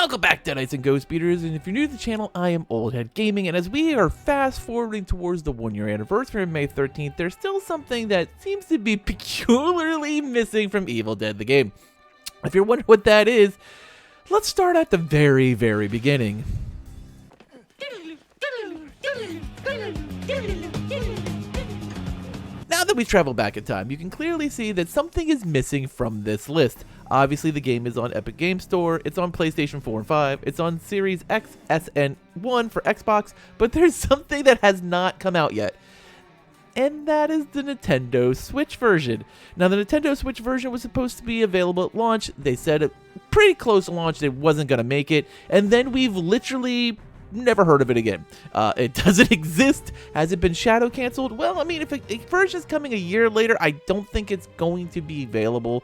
Welcome back, Deadites and Ghost Beaters, and if you're new to the channel, I am Oldhead Gaming, and as we are fast forwarding towards the 1-year anniversary of May 13th, there's still something that seems to be peculiarly missing from Evil Dead the game. If you're wondering what that is, let's start at the very, very beginning. Now that we've traveled back in time, you can clearly see that something is missing from this list. Obviously, the game is on Epic Game Store, it's on PlayStation 4 and 5, it's on Series X, S, and 1 for Xbox, but there's something that has not come out yet. And that is the Nintendo Switch version. Now, the Nintendo Switch version was supposed to be available at launch. They said pretty close to launch it wasn't going to make it, and then we've literally never heard of it again. It doesn't exist. Has it been shadow canceled? Well, I mean, if a version is coming a year later, I don't think it's going to be available.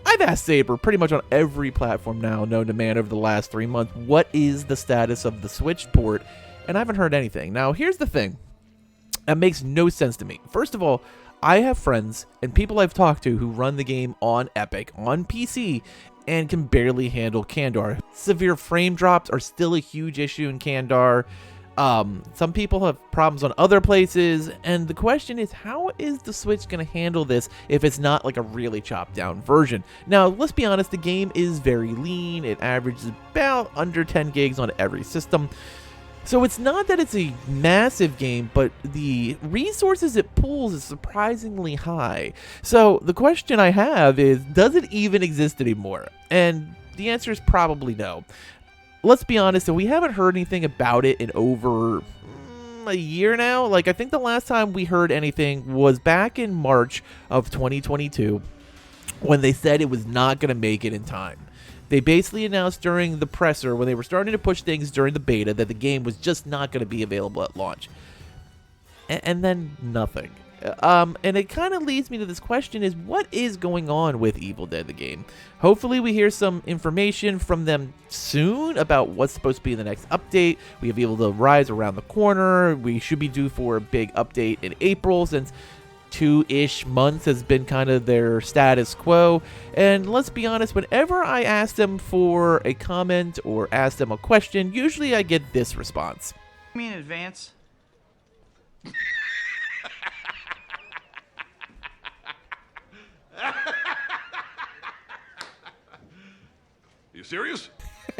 I've asked Saber pretty much on every platform now known to man over the last 3 months, what is the status of the Switch port? And I haven't heard anything. Now, here's the thing. That makes no sense to me. First of all, I have friends and people I've talked to who run the game on Epic, on PC, and can barely handle Kandar. Severe frame drops are still a huge issue in Kandar. Some people have problems on other places, and the question is, how is the Switch going to handle this if it's not like a really chopped down version? Now, let's be honest, the game is very lean. It averages about under 10 gigs on every system. So it's not that it's a massive game, but the resources it pulls is surprisingly high. So the question I have is, does it even exist anymore? And the answer is probably no. Let's be honest, we haven't heard anything about it in over a year now. Like, I think the last time we heard anything was back in March of 2022 when they said it was not going to make it in time. They basically announced during the presser, when they were starting to push things during the beta, that the game was just not going to be available at launch. And then nothing. And it kind of leads me to this question is, what is going on with Evil Dead the game? Hopefully we hear some information from them soon about what's supposed to be in the next update. We have Evil Dead Rise around the corner. We should be due for a big update in April, since 2-ish months has been kind of their status quo. And let's be honest, whenever I ask them for a comment or ask them a question, usually I get this response. You mean advance? You serious?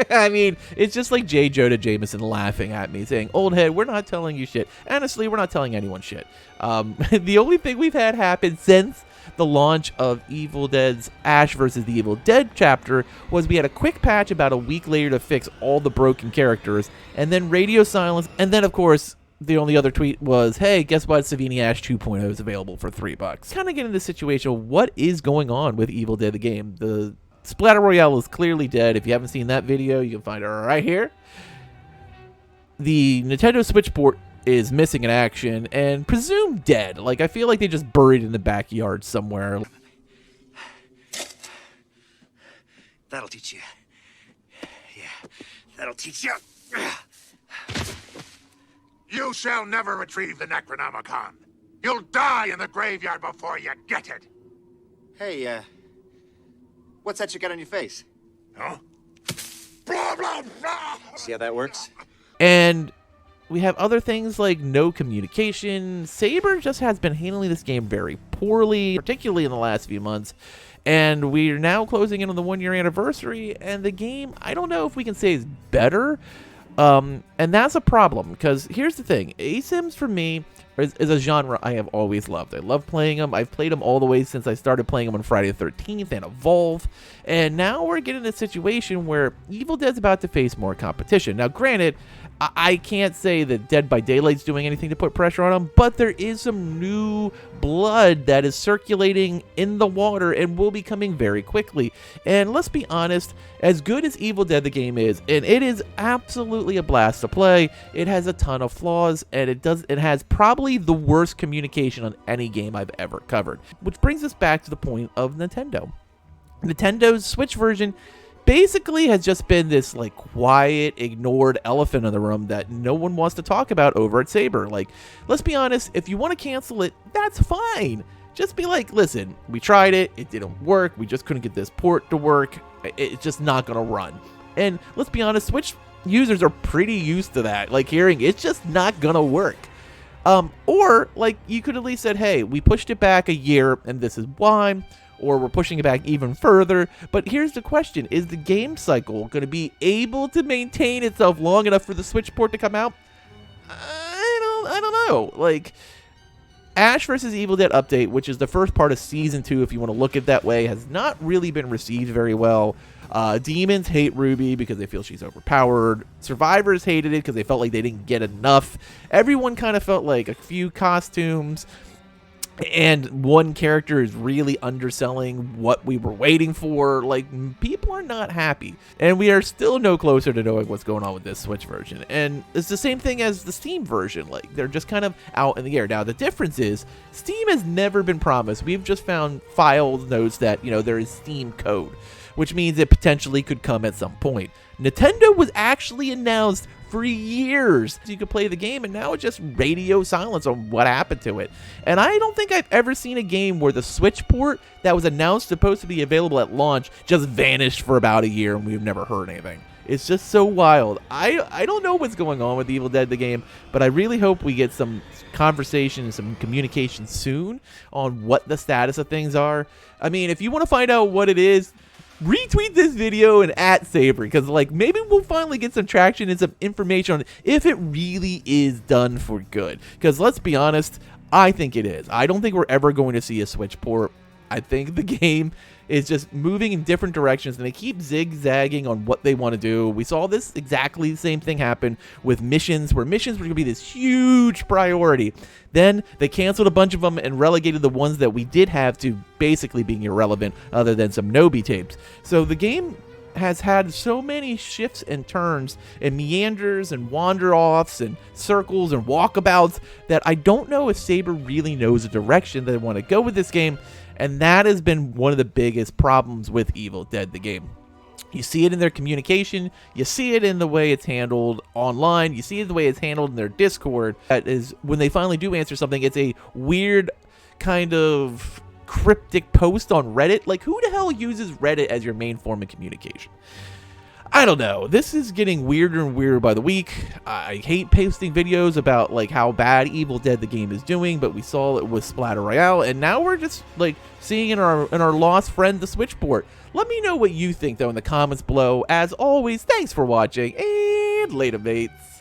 I mean, it's just like J. Jonah Jameson laughing at me, saying, "Old head, we're not telling you shit." Honestly, we're not telling anyone shit. The only thing we've had happen since the launch of Evil Dead's Ash vs. the Evil Dead chapter was we had a quick patch about a week later to fix all the broken characters, and then radio silence, and then, of course, the only other tweet was, hey, guess what? Savini Ash 2.0 is available for $3. Kind of get into the situation, what is going on with Evil Dead the game? The Splatter Royale is clearly dead. If you haven't seen that video, you can find it right here. The Nintendo Switch port is missing in action and presumed dead. Like, I feel like they just buried it in the backyard somewhere. That'll teach you. Yeah, that'll teach you. You shall never retrieve the Necronomicon. You'll die in the graveyard before you get it. Hey, what's that you got on your face? Huh? Blah, blah, blah. See how that works? And we have other things like no communication. Saber just has been handling this game very poorly, particularly in the last few months. And we're now closing in on the 1-year anniversary, and the game, I don't know if we can say is better. And that's a problem, because here's the thing. ASIMs for me is a genre I have always loved. I love playing them. I've played them all the way since I started playing them on Friday the 13th and Evolve. And now we're getting a situation where Evil Dead's about to face more competition. Now, granted, I can't say that Dead by Daylight's doing anything to put pressure on them, but there is some new blood that is circulating in the water and will be coming very quickly. And let's be honest, as good as Evil Dead the game is, and it is absolutely a blast to play, it has a ton of flaws, and it has probably the worst communication on any game I've ever covered. Which brings us back to the point of Nintendo. Nintendo's Switch version basically has just been this like quiet, ignored elephant in the room that no one wants to talk about over at Saber. Like, let's be honest, if you want to cancel it, that's fine. Just be like, listen, we tried it, it didn't work, we just couldn't get this port to work, it's just not gonna run. And let's be honest, Switch users are pretty used to that, like hearing it's just not gonna work. Or like you could at least said, hey, we pushed it back a year and this is why, or we're pushing it back even further. But here's the question, is the game cycle going to be able to maintain itself long enough for the Switch port to come out? I don't know. Like, Ash vs. Evil Dead update, which is the first part of Season 2, if you want to look at it that way, has not really been received very well. Demons hate Ruby because they feel she's overpowered. Survivors hated it because they felt like they didn't get enough. Everyone kind of felt like a few costumes and one character is really underselling what we were waiting for. Like, people are not happy. And we are still no closer to knowing what's going on with this Switch version. And it's the same thing as the Steam version. Like, they're just kind of out in the air. Now, the difference is, Steam has never been promised. We've just found file notes that, you know, there is Steam code, which means it potentially could come at some point. Nintendo was actually announced for years you could play the game, and now it's just radio silence on what happened to it. And I don't think I've ever seen a game where the Switch port that was announced supposed to be available at launch just vanished for about a year and we've never heard anything. It's just so wild. I don't know what's going on with Evil Dead the game, but I really hope we get some conversation and some communication soon on what the status of things are. I mean, if you want to find out what it is, retweet this video and at Saber, because like maybe we'll finally get some traction and some information on if it really is done for good. Because let's be honest, I think it is. I don't think we're ever going to see a Switch port. I think the game is just moving in different directions, and they keep zigzagging on what they want to do. We saw this exactly the same thing happen with missions, where missions were going to be this huge priority. Then they canceled a bunch of them and relegated the ones that we did have to basically being irrelevant, other than some Nobi tapes. So the game has had so many shifts and turns and meanders and wander-offs and circles and walkabouts that I don't know if Saber really knows the direction they want to go with this game. And that has been one of the biggest problems with Evil Dead the game. You see it in their communication, you see it in the way it's handled online, you see it in the way it's handled in their Discord. That is, when they finally do answer something, it's a weird kind of cryptic post on Reddit. Like, who the hell uses Reddit as your main form of communication? I don't know. This is getting weirder and weirder by the week. I hate posting videos about like how bad Evil Dead the game is doing, but we saw it with Splatter Royale, and now we're just like seeing in our lost friend the Switch port. Let me know what you think though in the comments below. As always, thanks for watching, and later mates.